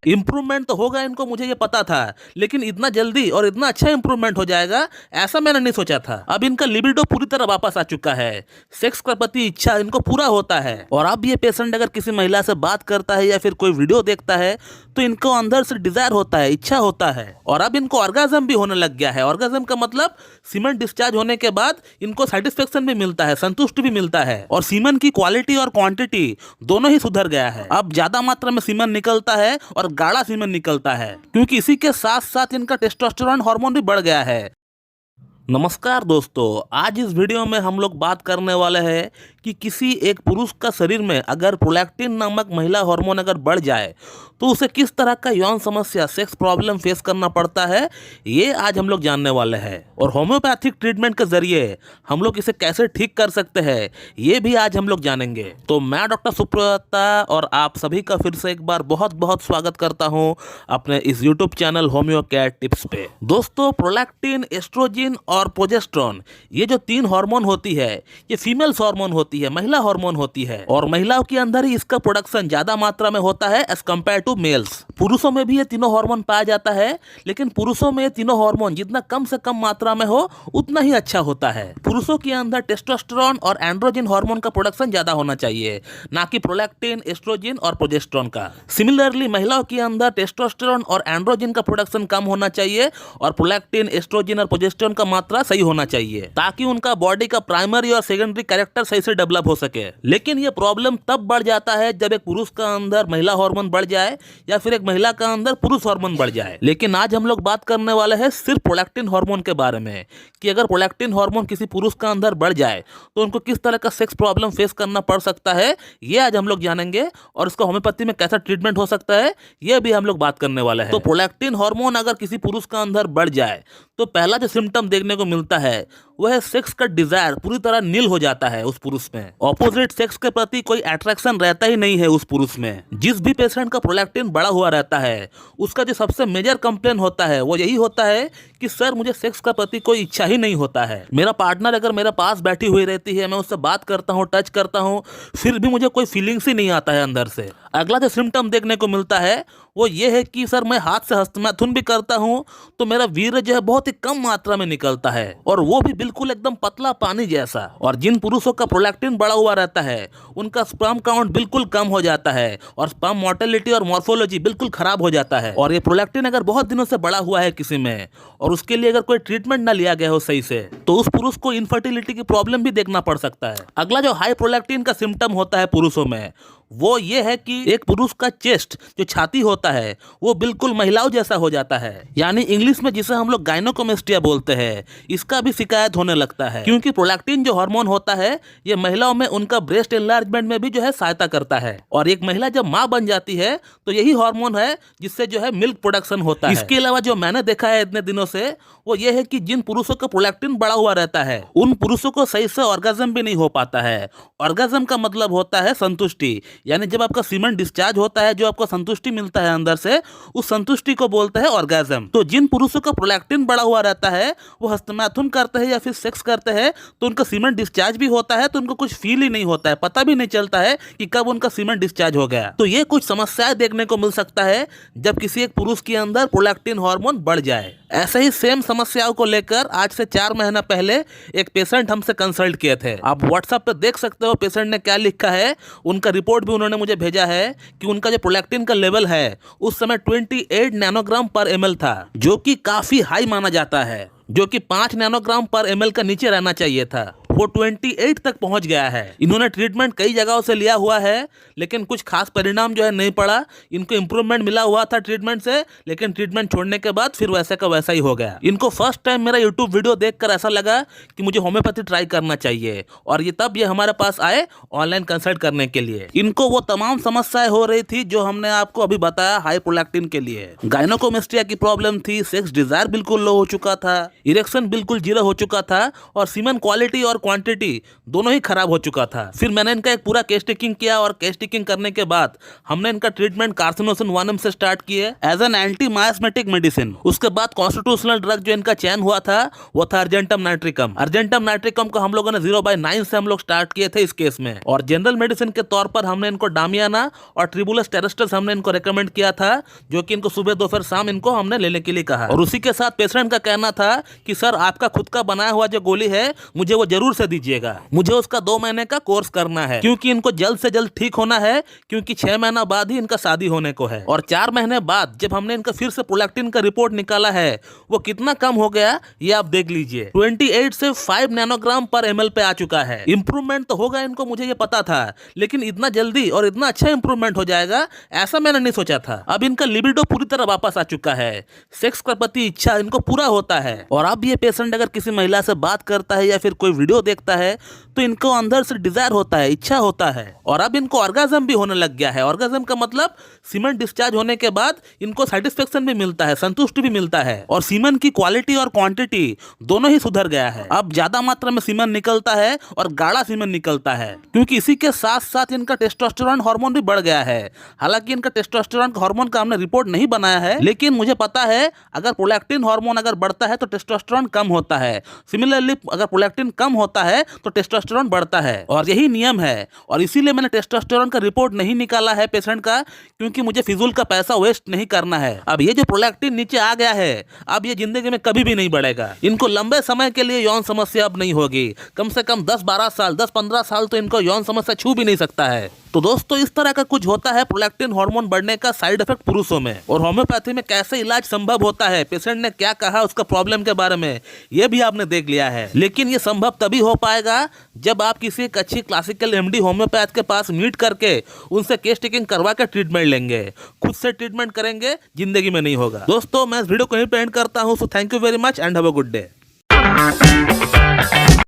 Improvement तो होगा इनको, मुझे ये पता था, लेकिन इतना जल्दी और इतना अच्छा इम्प्रूवमेंट हो जाएगा ऐसा मैंने नहीं सोचा था। अब इनका लिबिडो पूरी तरह वापस आ चुका है, सेक्स के प्रति इच्छा इनको पूरा होता है। और अब ये पेशेंट अगर किसी महिला से बात करता है या फिर कोई वीडियो देखता है तो इनको अंदर से डिजायर होता है, इच्छा होता है। और अब इनको ऑर्गाज्म भी होने लग गया है। ऑर्गाज्म का मतलब सीमन डिस्चार्ज होने के बाद इनको सेटिस्फेक्शन भी मिलता है, संतुष्टि भी मिलता है, और सीमन की क्वालिटी और क्वांटिटी दोनों ही सुधर गया है। अब ज्यादा मात्रा में सीमन निकलता है और गाढ़ा सीमन निकलता है, क्योंकि इसी के साथ साथ इनका टेस्टोस्टेरोन हार्मोन भी बढ़ गया है। नमस्कार दोस्तों, आज इस वीडियो में हम लोग बात करने वाले हैं कि किसी एक पुरुष का शरीर में अगर प्रोलैक्टिन नामक महिला हार्मोन अगर बढ़ जाए तो उसे किस तरह का यौन समस्या, सेक्स प्रॉब्लम फेस करना पड़ता है, ये आज हम लोग जानने वाले हैं। और होम्योपैथिक ट्रीटमेंट के जरिए हम लोग इसे कैसे ठीक कर सकते हैं, ये भी आज हम लोग जानेंगे। तो मैं डॉक्टर सुप्रता और आप सभी का फिर से एक बार बहुत बहुत स्वागत करता हूं अपने इस YouTube channel homeo care tips पे। दोस्तों, प्रोलैक्टिन, एस्ट्रोजन और प्रोजेस्टेरोन, ये जो तीन हार्मोन होती है, ये फीमेल्स हार्मोन होती है, महिला हार्मोन होती है, और महिलाओं के अंदर ही इसका प्रोडक्शन ज्यादा मात्रा में होता है एज कंपेयर टू मेल्स। पुरुषों में भी ये तीनों हार्मोन पाया जाता है, लेकिन पुरुषों में ये तीनों हार्मोन जितना कम से कम मात्रा में हो उतना ही अच्छा होता है। पुरुषों के अंदर टेस्टोस्टेरोन और एंड्रोजन हार्मोन का प्रोडक्शन ज्यादा होना चाहिए, ना कि प्रोलैक्टिन, एस्ट्रोजन और प्रोजेस्टेरोन का। सिमिलरली महिलाओं के अंदर टेस्टोस्टेरोन और एंड्रोजन का प्रोडक्शन कम होना चाहिए और प्रोलैक्टिन, एस्ट्रोजन और प्रोजेस्टेरोन का मात्रा सही होना चाहिए, ताकि उनका बॉडी का प्राइमरी और सेकेंडरी कैरेक्टर सही से डेवलप हो सके। लेकिन ये प्रॉब्लम तब बढ़ जाता है जब एक पुरुष का अंदर महिला हार्मोन बढ़ जाए या फिर एक महिला का अंदर पुरुष हार्मोन बढ़ जाए। लेकिन आज हम लोग बात करने वाले हैं सिर्फ प्रोलैक्टिन हार्मोन के बारे में, कि अगर प्रोलैक्टिन हार्मोन किसी पुरुष का अंदर बढ़ जाए तो उनको किस तरह का सेक्स प्रॉब्लम फेस करना पड़ सकता है, ये आज हम लोग जानेंगे। और इसका होम्योपैथी में कैसा ट्रीटमेंट हो सकता है, ये भी हम लोग बात करने वाले हैं। तो प्रोलैक्टिन हार्मोन अगर किसी पुरुष का अंदर बढ़ जाए तो पहला जो सिम्टम देखने को मिलता है वह है सेक्स का डिजायर पूरी तरह नील हो जाता है उस पुरुष में। ऑपोजिट सेक्स के प्रति कोई अट्रैक्शन रहता ही नहीं है उस पुरुष में। जिस भी पेशेंट का प्रोलैक्टिन बढ़ा हुआ रहता है उसका जो सबसे मेजर कंप्लेन होता है वो यही होता है कि सर, मुझे सेक्स का प्रति कोई इच्छा ही नहीं होता है। मेरा पार्टनर अगर मेरे पास बैठी हुई रहती है, मैं उससे बात करता हूँ, टच करता हूँ, फिर भी मुझे कोई फीलिंग्स ही नहीं आता है अंदर से। अगला जो सिम्टम देखने को मिलता है वो ये है कि सर, मैं हाथ से हस्तमैथुन भी करता हूँ तो मेरा वीर्य जो है बहुत ही कम मात्रा में निकलता है, और वो भी बिल्कुल एकदम पतला पानी जैसा। और जिन पुरुषों का प्रोलैक्टिन बढ़ा हुआ रहता है उनका स्पर्म काउंट बिल्कुल कम हो जाता है और स्पर्म मोर्टेलिटी और मॉर्फोलॉजी बिल्कुल खराब हो जाता है। और ये प्रोलैक्टिन अगर बहुत दिनों से बढ़ा हुआ है किसी में और उसके लिए अगर कोई ट्रीटमेंट ना लिया गया हो सही से, तो उस पुरुष को इनफर्टिलिटी की प्रॉब्लम भी देखना पड़ सकता है। अगला जो हाई प्रोलैक्टिन का सिम्टम होता है पुरुषों में वो ये है कि एक पुरुष का चेस्ट, जो छाती होता है, वो बिल्कुल महिलाओं जैसा हो जाता है, यानी इंग्लिश में जिसे हम लोग गायनोकोमेस्टिया बोलते हैं, इसका भी शिकायत होने लगता है। क्योंकि प्रोलैक्टिन जो हार्मोन होता है ये महिलाओं में उनका ब्रेस्ट एनलार्जमेंट में भी जो है सहायता करता है। और एक महिला जब माँ बन जाती है तो यही हार्मोन है जिससे जो है मिल्क प्रोडक्शन होता है। इसके अलावा जो मैंने देखा है इतने दिनों से वो ये है कि जिन पुरुषों का प्रोलैक्टिन बढ़ा हुआ रहता है उन पुरुषों को सही से ऑर्गाज्म भी नहीं हो पाता है। ऑर्गाज्म का मतलब होता है संतुष्टि, यानी जब आपका सीमेन डिस्चार्ज होता है, जो आपको संतुष्टि मिलता है अंदर से, उस संतुष्टि को बोलते हैं ऑर्गाज्म। तो जिन पुरुषों का प्रोलैक्टिन बढ़ा हुआ रहता है वो हस्तमैथुन करते हैं या फिर सेक्स करते हैं तो उनका सीमेन डिस्चार्ज भी होता है, तो उनको कुछ फील ही नहीं होता है, पता भी नहीं चलता है कि कब उनका सीमेन डिस्चार्ज हो गया। तो ये कुछ समस्याएं देखने को मिल सकता है जब किसी एक पुरुष के अंदर प्रोलैक्टिन हार्मोन बढ़ जाए। ऐसे ही सेम समस्याओं को लेकर आज से 4 महीना पहले एक पेशेंट हमसे कंसल्ट किए थे। आप व्हाट्सएप पे देख सकते हो पेशेंट ने क्या लिखा है। उनका रिपोर्ट भी उन्होंने मुझे भेजा है कि उनका जो प्रोलैक्टिन का लेवल है उस समय 28 नैनोग्राम पर ml था, जो कि काफी हाई माना जाता है, जो कि 5 नैनोग्राम पर ml का नीचे रहना चाहिए था। वो 28 तक पहुंच गया है। इन्होंने ट्रीटमेंट कई जगहों से लिया हुआ है, लेकिन कुछ खास परिणाम जो है नहीं पड़ा। इनको इम्प्रूवमेंट मिला हुआ था ट्रीटमेंट से, लेकिन ट्रीटमेंट छोड़ने के बाद फिर वैसे का वैसा ही हो गया। इनको फर्स्ट टाइम मेरा यूट्यूब वीडियो देखकर ऐसा लगा कि मुझे होम्योपैथी ट्राई करना चाहिए, और ये तब ये हमारे पास आए ऑनलाइन कंसल्ट करने के लिए। इनको वो तमाम समस्याएं हो रही थी जो हमने आपको अभी बताया हाई प्रोलैक्टिन के लिए। गायनोकोमेस्टिया की प्रॉब्लम थी, सेक्स डिजायर बिल्कुल लो हो चुका था, इरेक्शन बिल्कुल जीरो हो चुका था, और सीमेन क्वालिटी और क्वांटिटी दोनों ही खराब हो चुका था। फिर मैंने इनका एक पूरा केस टेकिंग किया और केस टेकिंग करने के बाद हमने इनका ट्रीटमेंट कार्सिनोसिन 1M से स्टार्ट किए एज एन एंटी मायास्मेटिक मेडिसिन। उसके बाद कॉन्स्टिट्यूशनल ड्रग जो इनका चयन हुआ था वो था अर्जेंटम नाइट्रिकम। अर्जेंटम नाइट्रिकम को हम लोगों ने 0/9 से हम लोग स्टार्ट किए थे इस केस में। और जनरल मेडिसिन के तौर पर हमने इनको डामियाना और ट्रिबुलस टेरेस्ट्रस हमने इनको रेकमेंड किया था, जो कि इनको सुबह दोपहर शाम इनको हमने लेने के लिए कहा। और उसी के साथ पेशेंट का कहना था कि सर आपका खुद का बनाया हुआ जो गोली है मुझे वो जरूर से दीजिएगा, मुझे उसका 2 महीने का कोर्स करना है, क्योंकि इनको जल्द से जल्द ठीक होना है, क्योंकि 6 महीना बाद ही इनका शादी होने को है। और 4 महीने बाद जब हमने इनका फिर से प्रोलैक्टिन का रिपोर्ट निकाला है वो कितना कम हो गया ये आप देख लीजिए। 28 से 5 नैनोग्राम पर ml पे आ चुका है। इंप्रूवमेंट तो होगा इनको, मुझे ये पता था, लेकिन इतना जल्दी और इतना अच्छा इंप्रूवमेंट हो जाएगा ऐसा मैंने नहीं सोचा था। अब इनका लिबिडो पूरी तरह वापस आ चुका है, सेक्स के प्रति इच्छा इनको पूरा होता है। और अब ये पेशेंट अगर किसी महिला से बात करता है या फिर कोई वीडियो देखता है तो इनको अंदर से डिजायर होता है, इच्छा होता है। और अब इनको ऑर्गाज्म भी होने लग गया है। ऑर्गाज्म का मतलब सीमन डिस्चार्ज होने के बाद इनको सेटिस्फेक्शन भी मिलता है, संतुष्टि भी मिलता है, और सीमन की क्वालिटी और क्वांटिटी दोनों ही सुधर गया है। अब ज्यादा मात्रा में सीमन निकलता है और गाढ़ा सीमन निकलता है, क्योंकि इसी के साथ साथ इनका टेस्टोस्टेरोन हार्मोन भी बढ़ गया है। हालांकि इनका टेस्टोस्टेरोन हार्मोन का हमने रिपोर्ट नहीं बनाया है, लेकिन मुझे पता है अगर प्रोलैक्टिन हार्मोन अगर बढ़ता है तो टेस्टोस्टेरोन कम होता है। सिमिलरली अगर प्रोलैक्टिन कम होता है तो टेस्टोस्टेरोन बढ़ता है, और यही नियम है। और इसीलिए मैंने टेस्टोस्टेरोन का रिपोर्ट नहीं निकाला है पेशेंट का, क्योंकि मुझे फिजूल का पैसा वेस्ट नहीं करना है। अब ये जो प्रोलैक्टिन नीचे आ गया है, अब ये जिंदगी में कभी भी नहीं बढ़ेगा। इनको लंबे समय के लिए यौन समस्या अब नहीं होगी। कम से कम 10-12 साल, 10-15 साल तो इनको यौन समस्या छू भी नहीं सकता है। तो दोस्तों इस तरह का कुछ होता है प्रोलैक्टिन हार्मोन बढ़ने का साइड इफेक्ट पुरुषों में। और होम्योपैथी में कैसे इलाज संभव होता है, पेशेंट ने क्या कहा उसका प्रॉब्लम के बारे में, ये भी आपने देख लिया है। लेकिन ये संभव तभी हो पाएगा जब आप किसी एक अच्छी क्लासिकल एमडी होम्योपैथ के पास मीट करके उनसे केस टेकिंग करवा के ट्रीटमेंट लेंगे। खुद से ट्रीटमेंट करेंगे जिंदगी में नहीं होगा। दोस्तों मैं इस वीडियो को यहीं पे एंड करता हूँ। So thank you very much and have a good day.